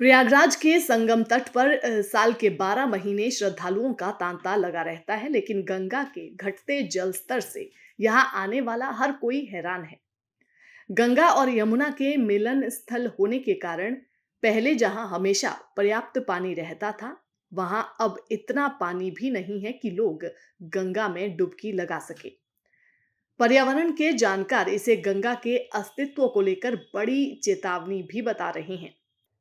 प्रयागराज के संगम तट पर साल के 12 महीने श्रद्धालुओं का तांता लगा रहता है, लेकिन गंगा के घटते जल स्तर से यहाँ आने वाला हर कोई हैरान है। गंगा और यमुना के मिलन स्थल होने के कारण पहले जहाँ हमेशा पर्याप्त पानी रहता था, वहाँ अब इतना पानी भी नहीं है कि लोग गंगा में डुबकी लगा सके। पर्यावरण के जानकार इसे गंगा के अस्तित्व को लेकर बड़ी चेतावनी भी बता रहे हैं।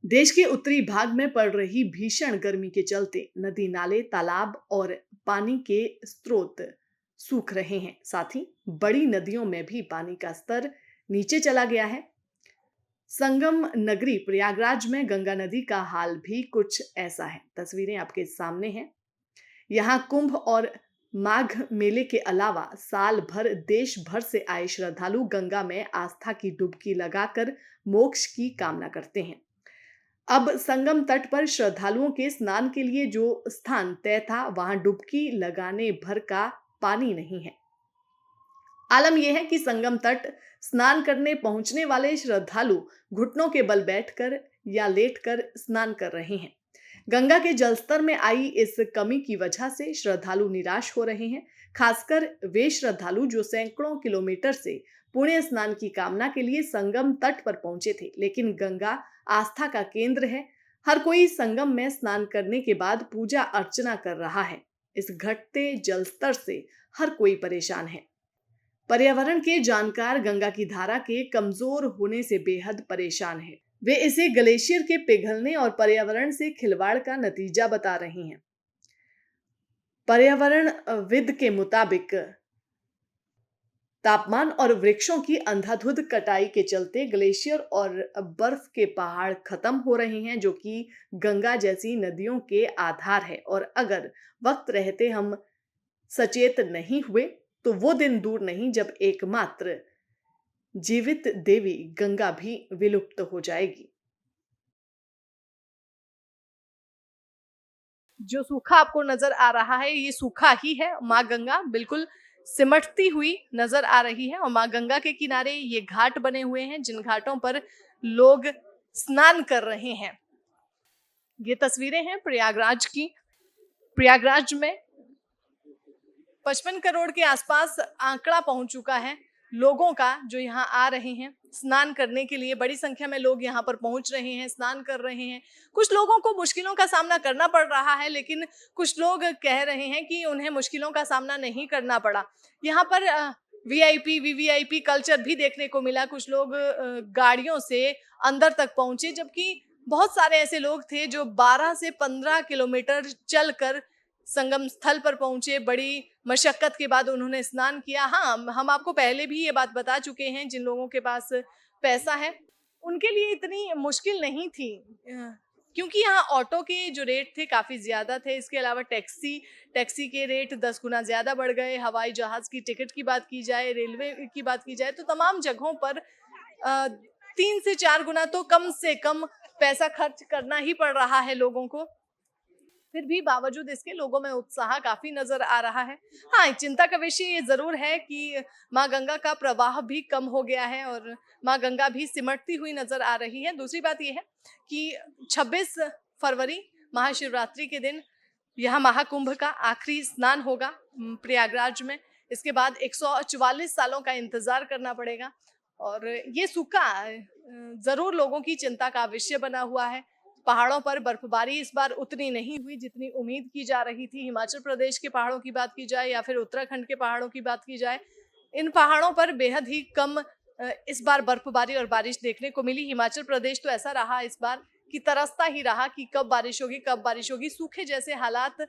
देश के उत्तरी भाग में पड़ रही भीषण गर्मी के चलते नदी नाले तालाब और पानी के स्रोत सूख रहे हैं। साथ ही बड़ी नदियों में भी पानी का स्तर नीचे चला गया है। संगम नगरी प्रयागराज में गंगा नदी का हाल भी कुछ ऐसा है। तस्वीरें आपके सामने हैं। यहाँ कुंभ और माघ मेले के अलावा साल भर देश भर से आए श्रद्धालु गंगा में आस्था की डुबकी लगाकर मोक्ष की कामना करते हैं। अब संगम तट पर श्रद्धालुओं के स्नान के लिए जो स्थान तय था, वहां डुबकी लगाने भर का पानी नहीं है। आलम यह है कि संगम तट स्नान करने पहुंचने वाले श्रद्धालु घुटनों के बल बैठकर या लेटकर स्नान कर रहे हैं। गंगा के जलस्तर में आई इस कमी की वजह से श्रद्धालु निराश हो रहे हैं। खासकर वे श्रद्धालु जो सैकड़ों किलोमीटर से पुण्य स्नान की कामना के लिए संगम तट पर पहुंचे थे, लेकिन गंगा आस्था का केंद्र है। हर कोई संगम में स्नान करने के बाद पूजा अर्चना कर रहा है। इस घटते जलस्तर से हर कोई परेशान है। पर्यावरण के जानकार गंगा की धारा के कमजोर होने से बेहद परेशान है। वे इसे ग्लेशियर के पिघलने और पर्यावरण से खिलवाड़ का नतीजा बता रहे हैं। पर्यावरणविद के मुताबिक तापमान और वृक्षों की अंधाधुंध कटाई के चलते ग्लेशियर और बर्फ के पहाड़ खत्म हो रहे हैं, जो कि गंगा जैसी नदियों के आधार है। और अगर वक्त रहते हम सचेत नहीं हुए तो वो दिन दूर नहीं जब एकमात्र जीवित देवी गंगा भी विलुप्त हो जाएगी। जो सूखा आपको नजर आ रहा है, ये सूखा ही है। माँ गंगा बिल्कुल सिमटती हुई नजर आ रही है और माँ गंगा के किनारे ये घाट बने हुए हैं, जिन घाटों पर लोग स्नान कर रहे हैं। ये तस्वीरें हैं प्रयागराज की। प्रयागराज में 55 करोड़ के आसपास आंकड़ा पहुंच चुका है लोगों का, जो यहाँ आ रहे हैं स्नान करने के लिए। बड़ी संख्या में लोग यहाँ पर पहुंच रहे हैं, स्नान कर रहे हैं। कुछ लोगों को मुश्किलों का सामना करना पड़ रहा है, लेकिन कुछ लोग कह रहे हैं कि उन्हें मुश्किलों का सामना नहीं करना पड़ा। यहाँ पर वीआईपी वीवीआईपी कल्चर भी देखने को मिला। कुछ लोग गाड़ियों से अंदर तक पहुंचे, जबकि बहुत सारे ऐसे लोग थे जो 12 से 15 किलोमीटर चलकर संगम स्थल पर पहुंचे। बड़ी मशक्कत के बाद उन्होंने स्नान किया। हाँ, हम आपको पहले भी ये बात बता चुके हैं, जिन लोगों के पास पैसा है उनके लिए इतनी मुश्किल नहीं थी, क्योंकि यहाँ ऑटो के जो रेट थे काफ़ी ज़्यादा थे। इसके अलावा टैक्सी टैक्सी के रेट 10 गुना ज़्यादा बढ़ गए। हवाई जहाज़ की टिकट की बात की जाए, रेलवे की बात की जाए, तो तमाम जगहों पर 3 से 4 गुना तो कम से कम पैसा खर्च करना ही पड़ रहा है लोगों को। फिर भी बावजूद इसके लोगों में उत्साह काफी नजर आ रहा है। हाँ, एक चिंता का विषय ये जरूर है कि माँ गंगा का प्रवाह भी कम हो गया है और माँ गंगा भी सिमटती हुई नजर आ रही है। दूसरी बात यह है कि 26 फरवरी महाशिवरात्रि के दिन यहाँ महाकुंभ का आखिरी स्नान होगा प्रयागराज में। इसके बाद 144 सालों का इंतजार करना पड़ेगा और ये सूखा जरूर लोगों की चिंता का विषय बना हुआ है। पहाड़ों पर बर्फबारी इस बार उतनी नहीं हुई जितनी उम्मीद की जा रही थी। हिमाचल प्रदेश के पहाड़ों की बात की जाए या फिर उत्तराखंड के पहाड़ों की बात की जाए, इन पहाड़ों पर बेहद ही कम इस बार बर्फबारी और बारिश देखने को मिली। हिमाचल प्रदेश तो ऐसा रहा इस बार कि तरसता ही रहा कि कब बारिश होगी, कब बारिश होगी। सूखे जैसे हालात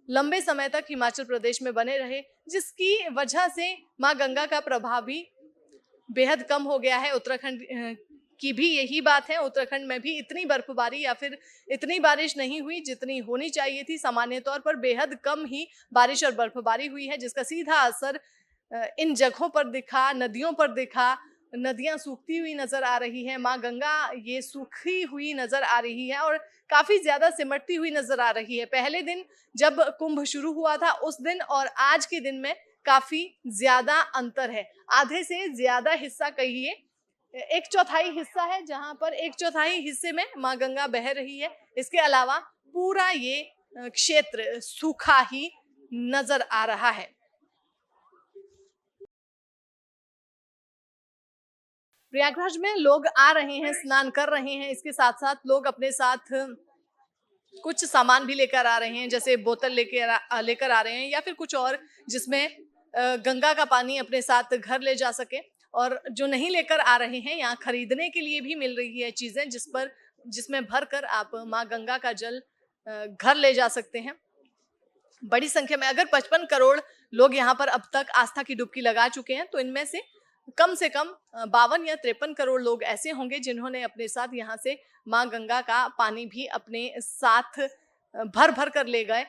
लंबे समय तक हिमाचल प्रदेश में बने रहे, जिसकी वजह से माँ गंगा का प्रभाव भी बेहद कम हो गया है। उत्तराखंड की भी यही बात है। उत्तराखंड में भी इतनी बर्फबारी या फिर इतनी बारिश नहीं हुई जितनी होनी चाहिए थी। सामान्य तौर पर बेहद कम ही बारिश और बर्फबारी हुई है, जिसका सीधा असर इन जगहों पर दिखा, नदियों पर दिखा। नदियां सूखती हुई नजर आ रही है। माँ गंगा ये सूखी हुई नजर आ रही है और काफी ज्यादा सिमटती हुई नजर आ रही है। पहले दिन जब कुंभ शुरू हुआ था, उस दिन और आज के दिन में काफी ज्यादा अंतर है। आधे से ज्यादा हिस्सा कहिए एक चौथाई हिस्सा है जहां पर एक चौथाई हिस्से में माँ गंगा बह रही है। इसके अलावा पूरा ये क्षेत्र सूखा ही नजर आ रहा है। प्रयागराज में लोग आ रहे हैं, स्नान कर रहे हैं, इसके साथ साथ लोग अपने साथ कुछ सामान भी लेकर आ रहे हैं, जैसे बोतल लेकर आ रहे हैं या फिर कुछ और जिसमें गंगा का पानी अपने साथ घर ले जा सके। और जो नहीं लेकर आ रहे हैं, यहाँ खरीदने के लिए भी मिल रही है चीजें जिसमें भर कर आप माँ गंगा का जल घर ले जा सकते हैं। बड़ी संख्या में अगर 55 करोड़ लोग यहाँ पर अब तक आस्था की डुबकी लगा चुके हैं, तो इनमें से कम 52 या 53 करोड़ लोग ऐसे होंगे जिन्होंने अपने साथ यहाँ से माँ गंगा का पानी भी अपने साथ भर भर कर ले गए।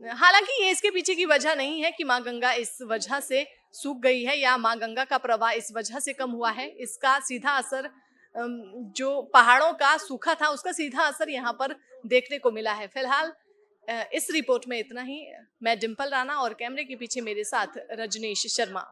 हालांकि ये इसके पीछे की वजह नहीं है कि माँ गंगा इस वजह से सूख गई है या माँ गंगा का प्रवाह इस वजह से कम हुआ है। इसका सीधा असर जो पहाड़ों का सूखा था उसका सीधा असर यहाँ पर देखने को मिला है। फिलहाल इस रिपोर्ट में इतना ही। मैं डिम्पल राणा और कैमरे के पीछे मेरे साथ रजनीश शर्मा।